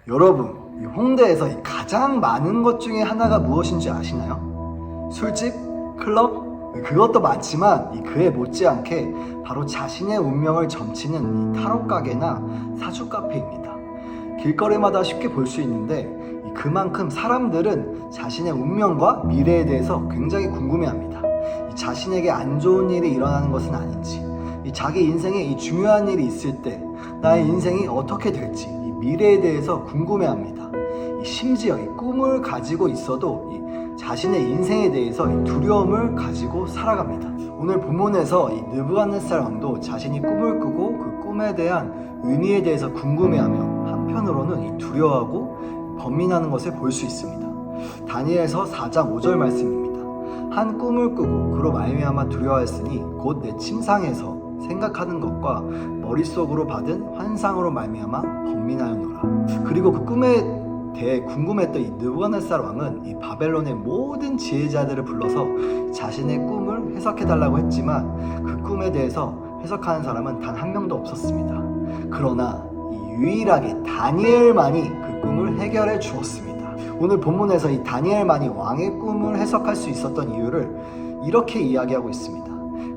여러분, 이 홍대에서 가장 많은 것 중에 하나가 무엇인지 아시나요? 술집? 클럽? 그것도 많지만 그에 못지않게 바로 자신의 운명을 점치는 타로 가게나 사주 카페입니다. 길거리마다 쉽게 볼 수 있는데 그만큼 사람들은 자신의 운명과 미래에 대해서 굉장히 궁금해합니다. 자신에게 안 좋은 일이 일어나는 것은 아닌지, 자기 인생에 중요한 일이 있을 때 나의 인생이 어떻게 될지 미래에 대해서 궁금해합니다. 심지어 꿈을 가지고 있어도 자신의 인생에 대해서 두려움을 가지고 살아갑니다. 오늘 본문에서 느부갓네살 왕도 자신이 꿈을 꾸고 그 꿈에 대한 의미에 대해서 궁금해하며 한편으로는 두려워하고 번민하는 것을 볼 수 있습니다. 다니엘서 4장 5절 말씀입니다. 한 꿈을 꾸고 그로 말미암아 두려워했으니 곧 내 침상에서 생각하는 것과 머릿속으로 받은 환상으로 말미암아 번민하였노라. 그리고 그 꿈에 대해 궁금했던 느부갓네살 왕은 바벨론의 모든 지혜자들을 불러서 자신의 꿈을 해석해달라고 했지만 그 꿈에 대해서 해석하는 사람은 단 한 명도 없었습니다. 그러나 유일하게 다니엘만이 그 꿈을 해결해 주었습니다. 오늘 본문에서 다니엘만이 왕의 꿈을 해석할 수 있었던 이유를 이렇게 이야기하고 있습니다.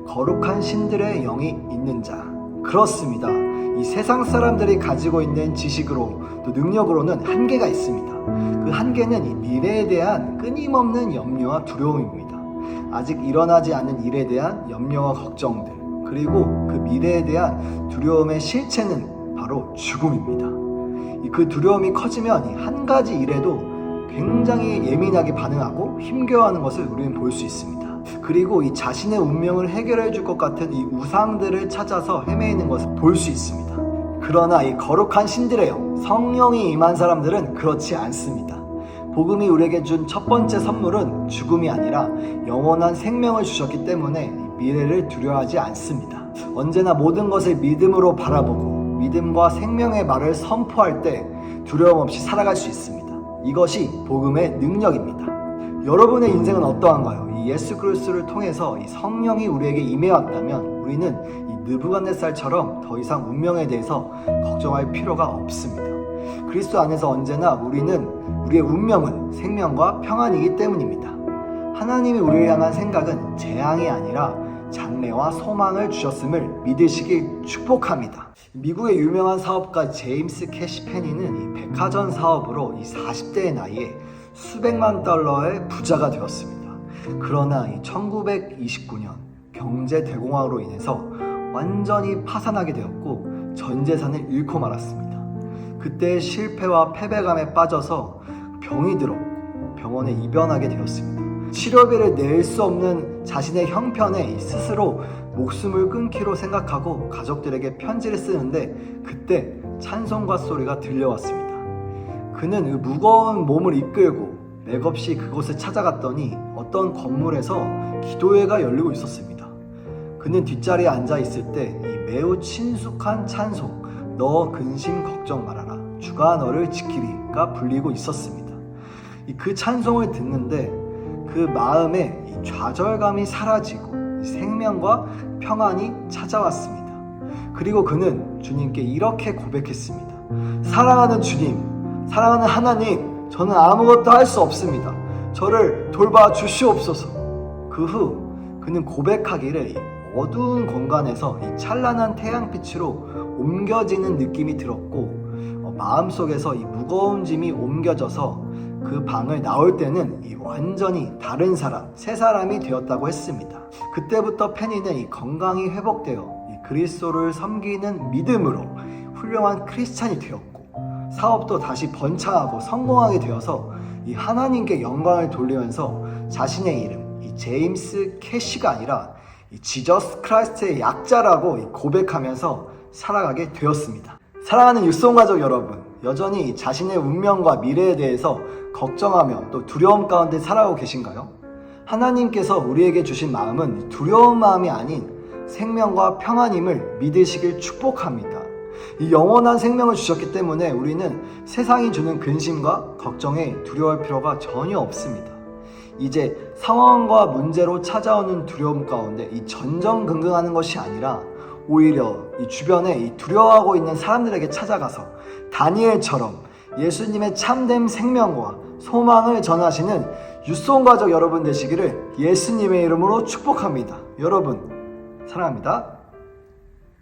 거룩한 신들의 영이 있는 자. 그렇습니다. 이 세상 사람들이 가지고 있는 지식으로 또 능력으로는 한계가 있습니다. 그 한계는 이 미래에 대한 끊임없는 염려와 두려움입니다. 아직 일어나지 않은 일에 대한 염려와 걱정들, 그리고 그 미래에 대한 두려움의 실체는 바로 죽음입니다. 그 두려움이 커지면 한 가지 일에도 굉장히 예민하게 반응하고 힘겨워하는 것을 우리는 볼 수 있습니다. 그리고 자신의 운명을 해결해 줄 것 같은 우상들을 찾아서 헤매이는 것을 볼 수 있습니다. 그러나 거룩한 신들의 영, 성령이 임한 사람들은 그렇지 않습니다. 복음이 우리에게 준 첫 번째 선물은 죽음이 아니라 영원한 생명을 주셨기 때문에 미래를 두려워하지 않습니다. 언제나 모든 것을 믿음으로 바라보고 믿음과 생명의 말을 선포할 때 두려움 없이 살아갈 수 있습니다. 이것이 복음의 능력입니다. 여러분의 인생은 어떠한가요? 예수 그리스도를 통해서 성령이 우리에게 임해왔다면 우리는 느부갓네살처럼 더 이상 운명에 대해서 걱정할 필요가 없습니다. 그리스도 안에서 언제나 우리의 운명은 생명과 평안이기 때문입니다. 하나님이 우리를 향한 생각은 재앙이 아니라 장래와 소망을 주셨음을 믿으시길 축복합니다. 미국의 유명한 사업가 제임스 캐시 페니는 백화점 사업으로 40대의 나이에 수백만 달러의 부자가 되었습니다. 그러나 1929년 경제 대공황으로 인해서 완전히 파산하게 되었고 전 재산을 잃고 말았습니다. 그때 실패와 패배감에 빠져서 병이 들었고 병원에 입원하게 되었습니다. 치료비를 낼 수 없는 자신의 형편에 스스로 목숨을 끊기로 생각하고 가족들에게 편지를 쓰는데 그때 찬송가 소리가 들려왔습니다. 그는 무거운 몸을 이끌고 맥없이 그곳을 찾아갔더니 어떤 건물에서 기도회가 열리고 있었습니다. 그는 뒷자리에 앉아 있을 때 매우 친숙한 찬송, 너 근심 걱정 말아라, 주가 너를 지키리가 불리고 있었습니다. 그 찬송을 듣는데 그 마음에 좌절감이 사라지고 생명과 평안이 찾아왔습니다. 그리고 그는 주님께 이렇게 고백했습니다. 사랑하는 주님, 사랑하는 하나님, 저는 아무것도 할 수 없습니다. 저를 돌봐 주시옵소서. 그 후 그는 고백하기를 어두운 공간에서 찬란한 태양빛으로 옮겨지는 느낌이 들었고 마음속에서 무거운 짐이 옮겨져서 그 방을 나올 때는 완전히 다른 사람, 새 사람이 되었다고 했습니다. 그때부터 페니는 건강이 회복되어 그리스도를 섬기는 믿음으로 훌륭한 크리스찬이 되었고 사업도 다시 번창하고 성공하게 되어서 하나님께 영광을 돌리면서 자신의 이름 제임스 캐시가 아니라 지저스 크라이스트의 약자라고 고백하면서 살아가게 되었습니다. 사랑하는 육성 가족 여러분, 여전히 자신의 운명과 미래에 대해서 걱정하며 또 두려움 가운데 살아가고 계신가요? 하나님께서 우리에게 주신 마음은 두려운 마음이 아닌 생명과 평안임을 믿으시길 축복합니다. 이 영원한 생명을 주셨기 때문에 우리는 세상이 주는 근심과 걱정에 두려워할 필요가 전혀 없습니다. 이제 상황과 문제로 찾아오는 두려움 가운데 전전긍긍하는 것이 아니라 오히려 이 주변에 두려워하고 있는 사람들에게 찾아가서 다니엘처럼 예수님의 참된 생명과 소망을 전하시는 유송 가족 여러분 되시기를 예수님의 이름으로 축복합니다. 여러분 사랑합니다.